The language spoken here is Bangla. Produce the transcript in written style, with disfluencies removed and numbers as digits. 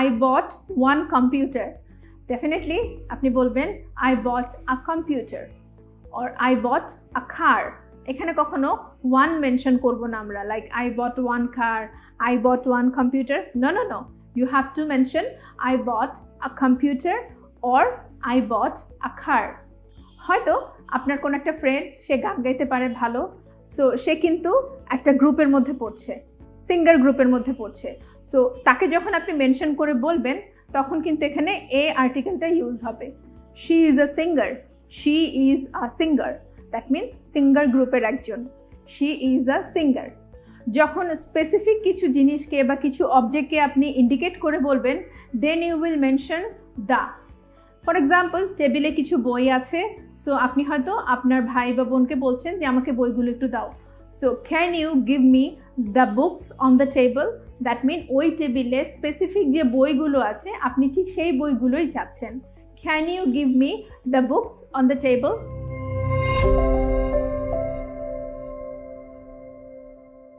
I bought one computer. Definitely আপনি বলবেন I bought a computer or I bought a car. এখানে কখনো one mention করব না আমরা, like I bought one car, I bought one computer. No. You have to mention I bought a computer or I bought a car. হয়তো আপনার কোন একটা ফ্রেন্ড, সে গান গাইতে পারে ভালো, সো সে কিন্তু একটা গ্রুপের মধ্যে পড়ছে, সিঙ্গার গ্রুপের মধ্যে পড়ছে, সো তাকে যখন আপনি মেনশন করে বলবেন তখন কিন্তু এখানে এ আর্টিকেলটা ইউজ হবে। She is a singer, she is a singer, that means singer গ্রুপের একজন, শি ইজ আ সিঙ্গার। যখন স্পেসিফিক কিছু জিনিসকে বা কিছু অবজেক্টকে আপনি ইন্ডিকেট করে বলবেন, then you will mention the. For example, টেবিলে কিছু বই আছে, সো আপনি হয়তো আপনার ভাই বা বোনকে বলছেন যে আমাকে বইগুলো একটু দাও, so can you give me the books on the table, that mean ওই টেবিলে স্পেসিফিক যে বইগুলো আছে আপনি ঠিক সেই বইগুলোই চাচ্ছেন। Can you give me the books on the table.